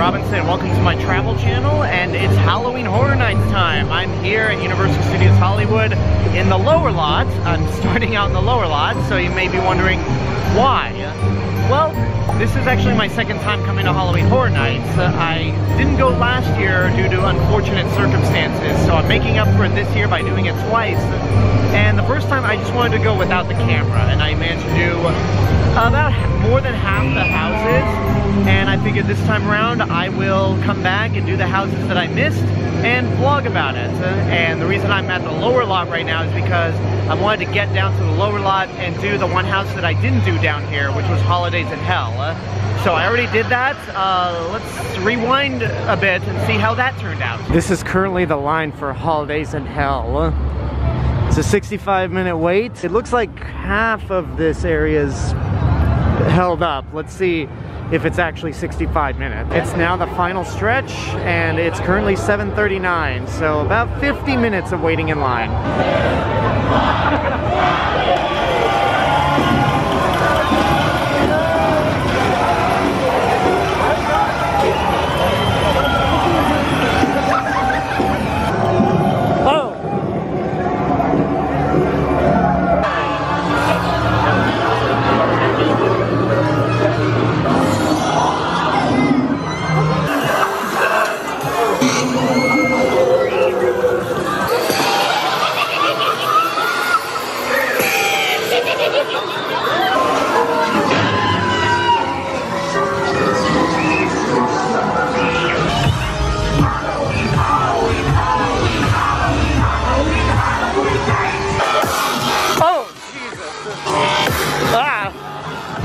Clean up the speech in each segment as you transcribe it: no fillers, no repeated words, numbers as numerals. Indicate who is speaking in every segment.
Speaker 1: Robinson, and welcome to my travel channel, and it's Halloween Horror Nights time. I'm here at Universal Studios Hollywood in the lower lot. I'm starting out in the lower lot, so you may be wondering why. Well, this is actually my second time coming to Halloween Horror Nights. I didn't go last year due to unfortunate circumstances, so I'm making up for it this year by doing it twice. And the first time I just wanted to go without the camera, and I managed to do about more than half the houses, and I figured this time around I will come back and do the houses that I missed and vlog about it. And the reason I'm at the lower lot right now is because I wanted to get down to the lower lot and do the one house that I didn't do down here, which was Holidayz in Hell. So I already did that. Let's rewind a bit and see how that turned out. This is currently the line for Holidayz in Hell. It's a 65-minute wait. It looks like half of this area's held up. Let's see if it's actually 65 minutes. It's now the final stretch, and it's currently 7:39, so about 50 minutes of waiting in line.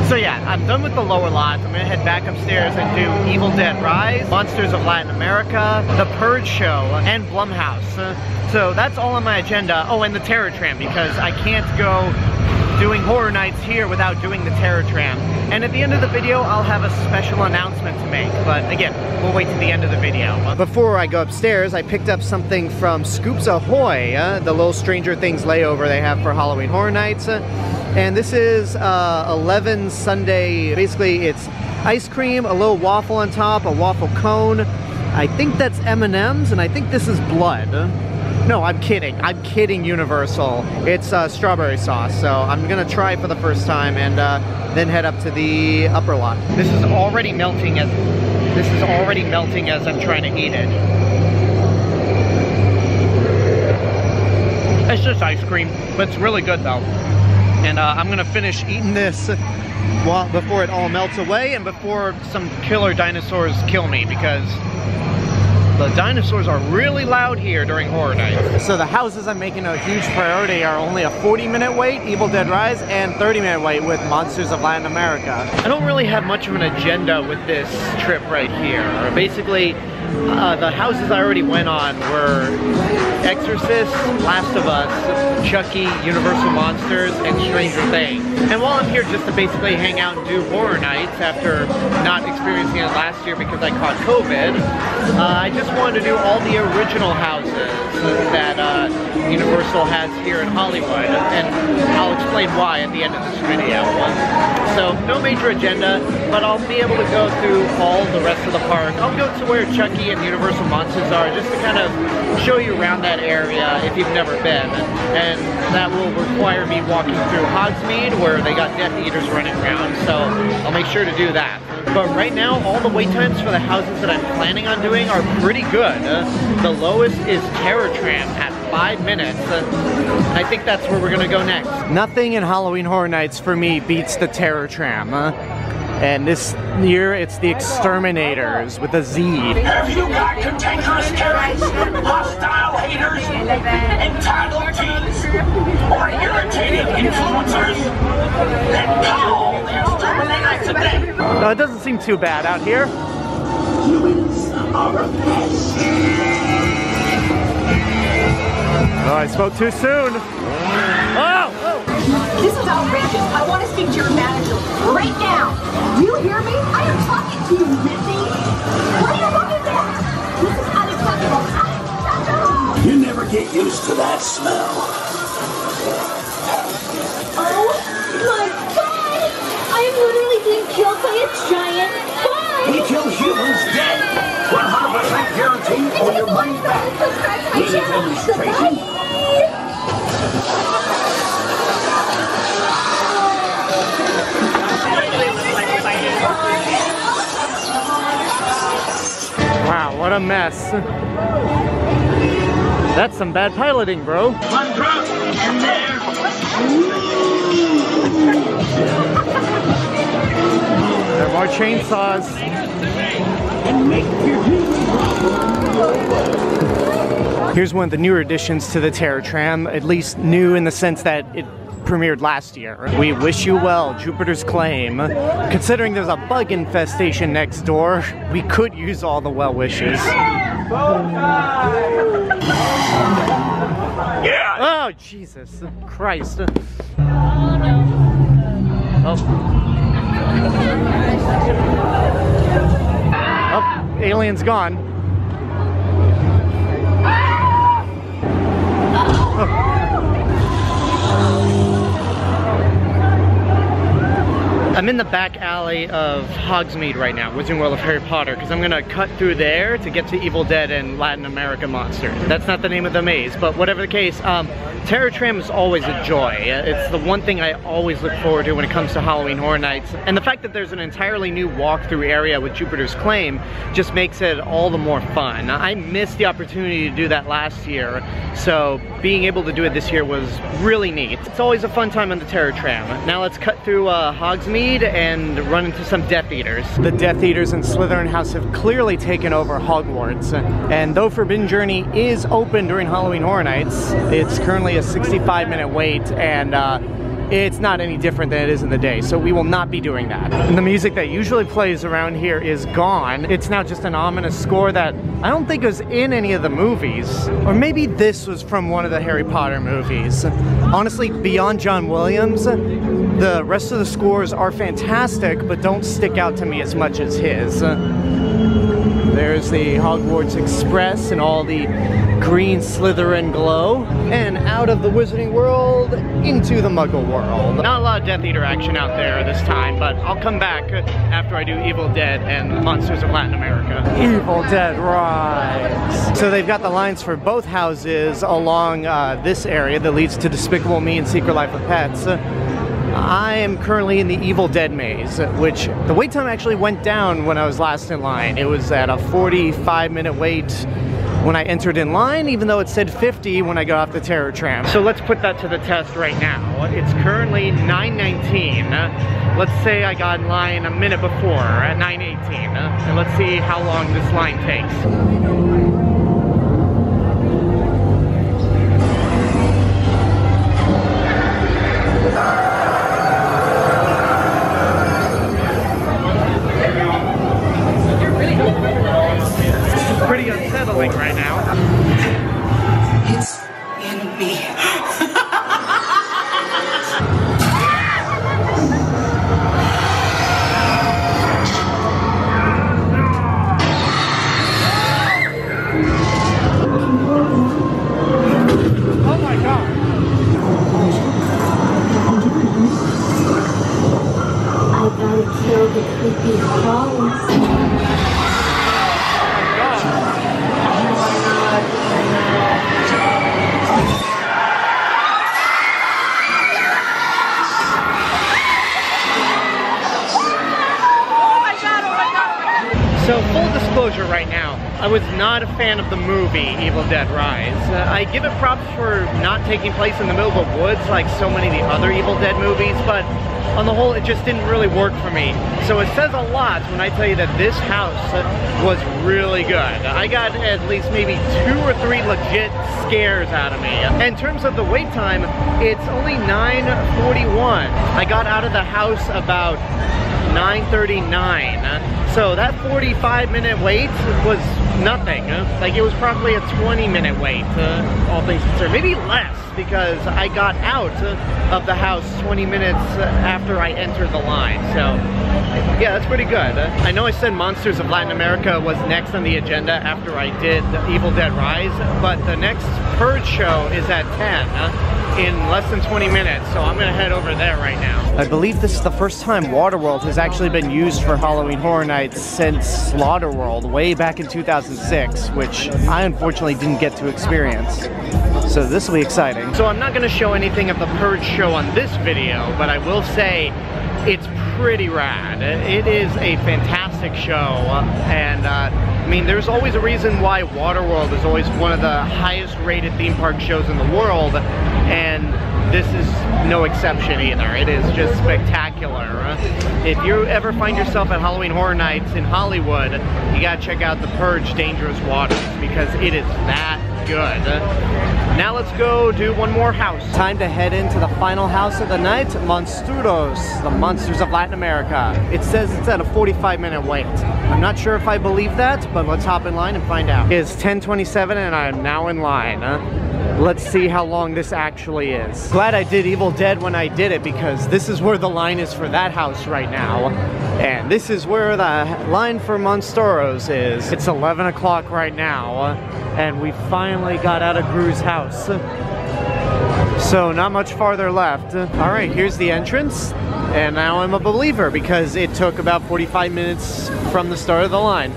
Speaker 1: So yeah, I'm done with the lower lot. I'm gonna head back upstairs and do Evil Dead Rise, Monsters of Latin America, The Purge Show, and Blumhouse. So that's all on my agenda. Oh, and the Terror Tram, because I can't go doing Horror Nights here without doing the Terror Tram. And at the end of the video, I'll have a special announcement to make. But again, we'll wait to the end of the video. Before I go upstairs, I picked up something from Scoops Ahoy, the little Stranger Things layover they have for Halloween Horror Nights. And this is 11 sundae. Basically, it's ice cream, a little waffle on top, a waffle cone. I think that's M&M's, and I think this is blood. No, I'm kidding. I'm kidding, Universal. It's strawberry sauce, so I'm gonna try it for the first time and then head up to the upper lot. This is already melting as I'm trying to eat it. It's just ice cream, but it's really good though. And I'm gonna finish eating this before it all melts away and before some killer dinosaurs kill me, because the dinosaurs are really loud here during Horror Nights. So the houses I'm making a huge priority are only a 40-minute wait, Evil Dead Rise, and 30-minute wait with Monsters of Latin America. I don't really have much of an agenda with this trip right here. Basically, the houses I already went on were Exorcist, Last of Us, Chucky, Universal Monsters, and Stranger Things. And while I'm here just to basically hang out and do Horror Nights after not experiencing it last year because I caught COVID, I just wanted to do all the original houses that Universal has here in Hollywood, and I'll explain why at the end of this video. So no major agenda, but I'll be able to go through all the rest of the park. I'll go to where Chucky and Universal Monsters are just to kind of show you around that area if you've never been. And that will require me walking through Hogsmeade where they got Death Eaters running around, so I'll make sure to do that. But right now, all the wait times for the houses that I'm planning on doing are pretty good. The lowest is Terror Tram at 5 minutes. And I think that's where we're gonna go next. Nothing in Halloween Horror Nights for me beats the Terror Tram. And this year, it's the Exterminators with a Z.
Speaker 2: Have you got cantankerous carrots, hostile haters, entitled teens, or irritating influencers? Then call the Exterminators today!
Speaker 1: It doesn't seem too bad out here.
Speaker 2: Humans are a pest.
Speaker 1: Oh, I spoke too soon. Oh!
Speaker 3: This is outrageous. I want to speak to your manager right now. Do you hear me? I am talking to you, Missy. What are you looking at? This is unacceptable. Unacceptable!
Speaker 2: You never get used to that smell.
Speaker 3: Oh my God! I am literally being killed by a giant bug!
Speaker 2: We kill humans dead. demonstrating.
Speaker 1: Wow, what a mess. That's some bad piloting, bro.
Speaker 2: One drop in there.
Speaker 1: There are more chainsaws.
Speaker 2: And make your
Speaker 1: Here's one of the newer additions to the Terror Tram, at least new in the sense that it premiered last year. We wish you well, Jupiter's Claim. Considering there's a bug infestation next door, we could use all the well wishes.
Speaker 2: Yeah.
Speaker 1: Oh, Jesus Christ. Oh. Oh, alien's gone. Oh. I'm in the back alley of Hogsmeade right now, Wizarding World of Harry Potter, because I'm gonna cut through there to get to Evil Dead and Latin America Monsters. That's not the name of the maze, but whatever the case, Terror Tram is always a joy. It's the one thing I always look forward to when it comes to Halloween Horror Nights. And the fact that there's an entirely new walkthrough area with Jupiter's Claim just makes it all the more fun. I missed the opportunity to do that last year, so being able to do it this year was really neat. It's always a fun time on the Terror Tram. Now let's cut through Hogsmeade and run into some Death Eaters. The Death Eaters in Slytherin House have clearly taken over Hogwarts, and though Forbidden Journey is open during Halloween Horror Nights, it's currently a 65-minute wait, and it's not any different than it is in the day, so we will not be doing that. And the music that usually plays around here is gone. It's now just an ominous score that I don't think was in any of the movies. Or maybe this was from one of the Harry Potter movies. Honestly, beyond John Williams, the rest of the scores are fantastic, but don't stick out to me as much as his. There's the Hogwarts Express and all the green Slytherin glow, and out of the Wizarding World into the Muggle world. Not a lot of Death Eater action out there this time, but I'll come back after I do Evil Dead and Monsters of Latin America. Evil Dead Rise! So they've got the lines for both houses along this area that leads to Despicable Me and Secret Life of Pets. I am currently in the Evil Dead maze, which the wait time actually went down when I was last in line. It was at a 45-minute wait when I entered in line, even though it said 50 when I got off the Terror Tram. So let's put that to the test right now. It's currently 9:19. Let's say I got in line a minute before at 9:18. And let's see how long this line takes. Pretty unsettling right now.
Speaker 4: It's in me.
Speaker 1: Oh my God.
Speaker 3: I gotta kill the creepy crawlers.
Speaker 1: So full disclosure right now, I was not a fan of the movie Evil Dead Rise. I give it props for not taking place in the middle of the woods like so many of the other Evil Dead movies, but on the whole it just didn't really work for me. So it says a lot when I tell you that this house was really good. I got at least maybe 2 or 3 legit scares out of me. In terms of the wait time, it's only 9:41. I got out of the house about 9:39. So that 45-minute wait was nothing. Like, it was probably a 20-minute wait, all things considered. Maybe less, because I got out of the house 20 minutes after I entered the line. So, yeah, that's pretty good. I know I said Monsters of Latin America was next on the agenda after I did Evil Dead Rise, but the next Purge show is at 10. in less than 20 minutes, so I'm gonna head over there right now. I believe this is the first time Waterworld has actually been used for Halloween Horror Nights since Slaughterworld way back in 2006, which I unfortunately didn't get to experience. So this will be exciting. So I'm not gonna show anything of the Purge show on this video, but I will say it's pretty rad. It is a fantastic show, and I mean, there's always a reason why Waterworld is always one of the highest rated theme park shows in the world, and this is no exception either. It is just spectacular. If you ever find yourself at Halloween Horror Nights in Hollywood, you gotta check out the Purge Dangerous Waters, because it is that good. Now let's go do one more house. Time to head into the final house of the night, Monstruos, the Monsters of Latin America. It says it's at a 45-minute wait. I'm not sure if I believe that, but let's hop in line and find out. It is 10:27 and I'm now in line. Let's see how long this actually is. Glad I did Evil Dead when I did it, because this is where the line is for that house right now. And this is where the line for Monstruos is. It's 11 o'clock right now, and we finally got out of Gru's house. So not much farther left. All right, here's the entrance. And now I'm a believer, because it took about 45 minutes from the start of the line.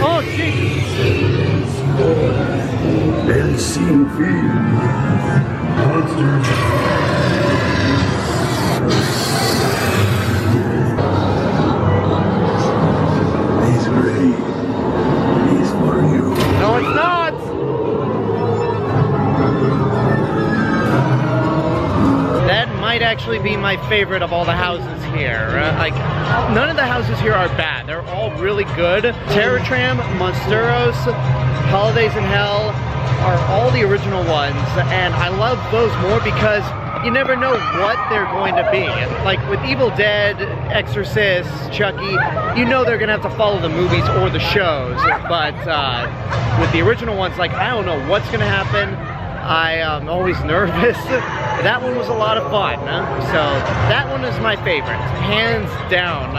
Speaker 1: Oh, jeez.
Speaker 2: El sin fin. Monsters. He's ready. He's for you.
Speaker 1: No, it's not. That might actually be my favorite of all the houses here. Like, none of the houses here are bad. They're all really good. Terror Tram, Monstruos, Holidayz in Hell are all the original ones, and I love those more because you never know what they're going to be. Like with Evil Dead, Exorcist, Chucky, you know they're gonna have to follow the movies or the shows, but with the original ones, like, I don't know what's gonna happen. I am always nervous. That one was a lot of fun, so that one is my favorite, hands down.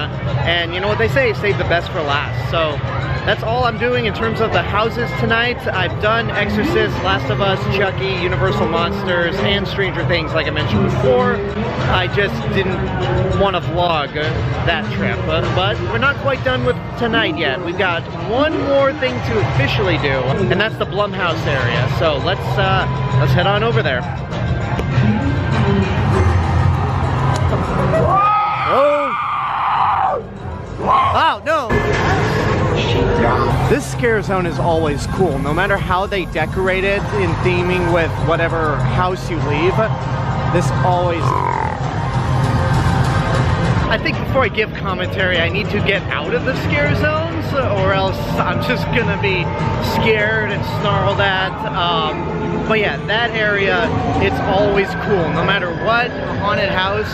Speaker 1: And you know what they say, save the best for last. So that's all I'm doing in terms of the houses tonight. I've done Exorcist, Last of Us, Chucky, Universal Monsters, and Stranger Things, like I mentioned before. I just didn't want to vlog that trip, but we're not quite done with tonight yet. We've got one more thing to officially do, and that's the Blumhouse area. So let's head on over there. Oh no! This scare zone is always cool, no matter how they decorate it in theming with whatever house you leave. This always... I think before I give commentary, I need to get out of the scare zones, or else I'm just gonna be scared and snarled at. But yeah, that area, it's always cool. No matter what haunted house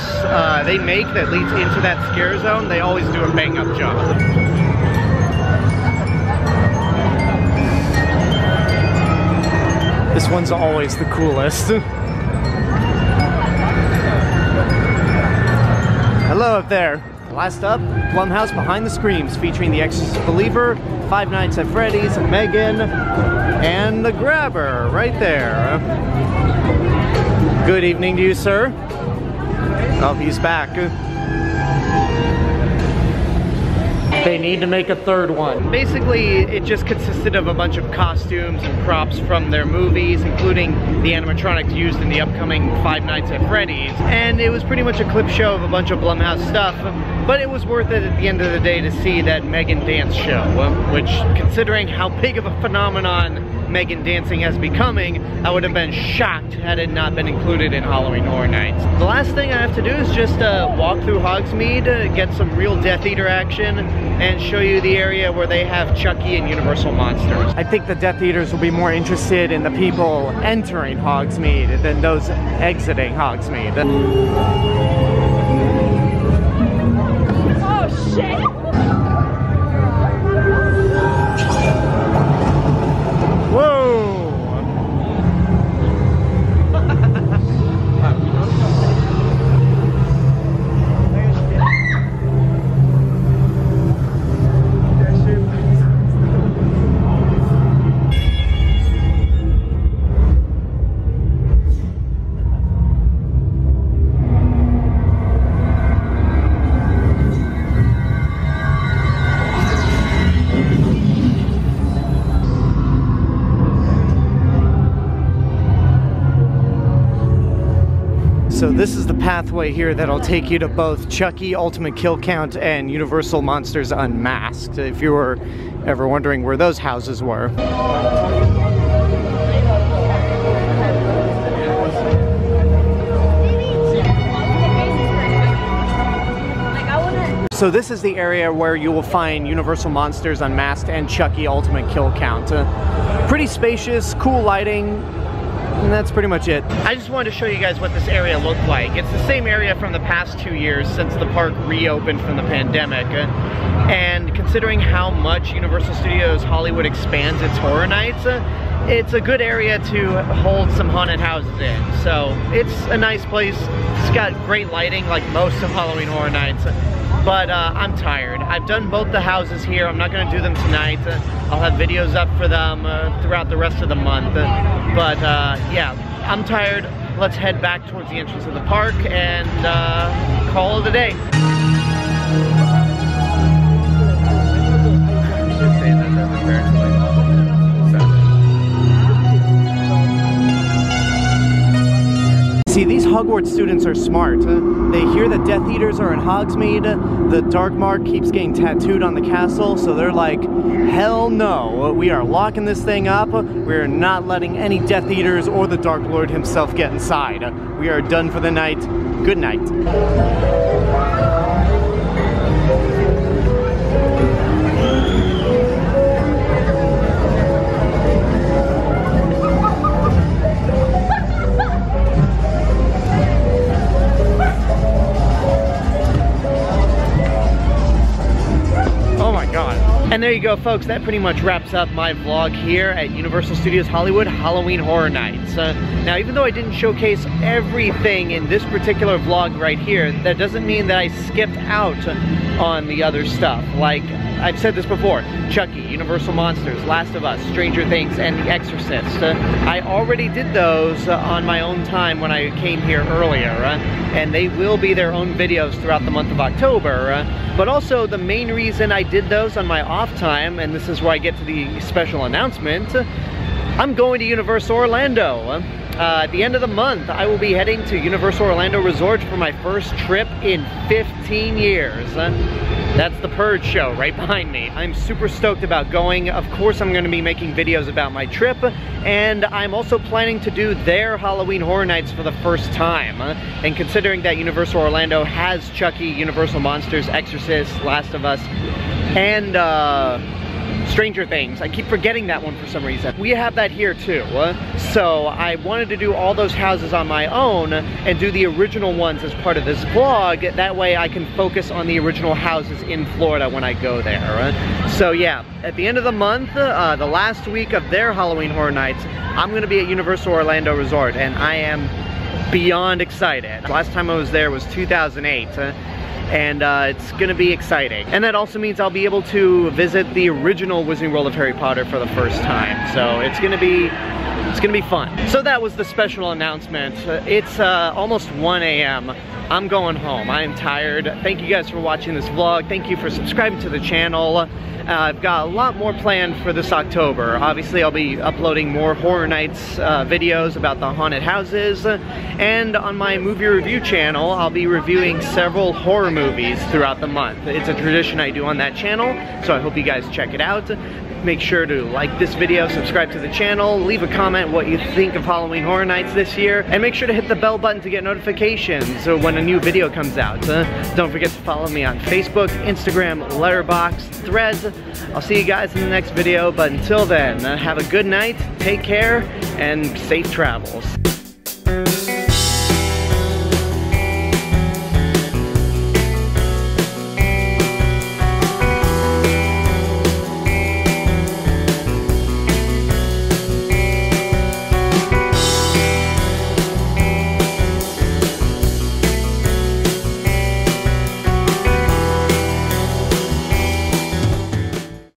Speaker 1: they make that leads into that scare zone, they always do a bang-up job. This one's always the coolest. Hello up there. Last up, Blumhouse Behind the Screams, featuring The Exorcist Believer, Five Nights at Freddy's, Megan, and The Grabber, right there. Good evening to you, sir. Oh, he's back. They need to make a third one. Basically, it just consisted of a bunch of costumes and props from their movies, including the animatronics used in the upcoming Five Nights at Freddy's. And it was pretty much a clip show of a bunch of Blumhouse stuff, but it was worth it at the end of the day to see that Megan dance show, which, considering how big of a phenomenon Megan dancing has becoming, I would have been shocked had it not been included in Halloween Horror Nights. The last thing I have to do is just walk through Hogsmeade, get some real Death Eater action, and show you the area where they have Chucky and Universal Monsters. I think the Death Eaters will be more interested in the people entering Hogsmeade than those exiting Hogsmeade.
Speaker 3: Oh, shit!
Speaker 1: So this is the pathway here that'll take you to both Chucky Ultimate Kill Count and Universal Monsters Unmasked, if you were ever wondering where those houses were. So this is the area where you will find Universal Monsters Unmasked and Chucky Ultimate Kill Count. Pretty spacious, cool lighting, and that's pretty much it. I just wanted to show you guys what this area looked like. It's the same area from the past 2 years since the park reopened from the pandemic. And considering how much Universal Studios Hollywood expands its horror nights, it's a good area to hold some haunted houses in. So it's a nice place. It's got great lighting like most of Halloween Horror Nights. But I'm tired. I've done both the houses here. I'm not going to do them tonight. I'll have videos up for them throughout the rest of the month. But yeah, I'm tired. Let's head back towards the entrance of the park and call it a day. See, these Hogwarts students are smart. They hear that Death Eaters are in Hogsmeade, the Dark Mark keeps getting tattooed on the castle, so they're like, hell no, we are locking this thing up, we're not letting any Death Eaters or the Dark Lord himself get inside. We are done for the night. Good night. And there you go, folks. That pretty much wraps up my vlog here at Universal Studios Hollywood Halloween Horror Nights. Now, even though I didn't showcase everything in this particular vlog right here, that doesn't mean that I skipped out on the other stuff. Like, I've said this before, Chucky, Universal Monsters, Last of Us, Stranger Things, and The Exorcist. I already did those on my own time when I came here earlier, and they will be their own videos throughout the month of October. But also, the main reason I did those on my off time, and this is where I get to the special announcement, I'm going to Universal Orlando. At the end of the month, I will be heading to Universal Orlando Resort for my first trip in 15 years. That's the Purge show right behind me. I'm super stoked about going. Of course, I'm going to be making videos about my trip, and I'm also planning to do their Halloween Horror Nights for the first time. And considering that Universal Orlando has Chucky, Universal Monsters, Exorcist, Last of Us, and Stranger Things. I keep forgetting that one for some reason. We have that here too. So I wanted to do all those houses on my own and do the original ones as part of this vlog. That way I can focus on the original houses in Florida when I go there. So yeah, at the end of the month, the last week of their Halloween Horror Nights, I'm going to be at Universal Orlando Resort, and I am beyond excited. Last time I was there was 2008. And it's gonna be exciting. And that also means I'll be able to visit the original Wizarding World of Harry Potter for the first time. So it's gonna be fun. So that was the special announcement. It's almost 1 a.m. I'm going home. I am tired. Thank you guys for watching this vlog. Thank you for subscribing to the channel. I've got a lot more planned for this October. Obviously, I'll be uploading more Horror Nights videos about the haunted houses. And on my movie review channel, I'll be reviewing several horror movies throughout the month. It's a tradition I do on that channel, so I hope you guys check it out. Make sure to like this video, subscribe to the channel, leave a comment what you think of Halloween Horror Nights this year, and make sure to hit the bell button to get notifications when a new video comes out. Don't forget to follow me on Facebook, Instagram, Letterboxd, Threads. I'll see you guys in the next video, but until then, have a good night, take care, and safe travels.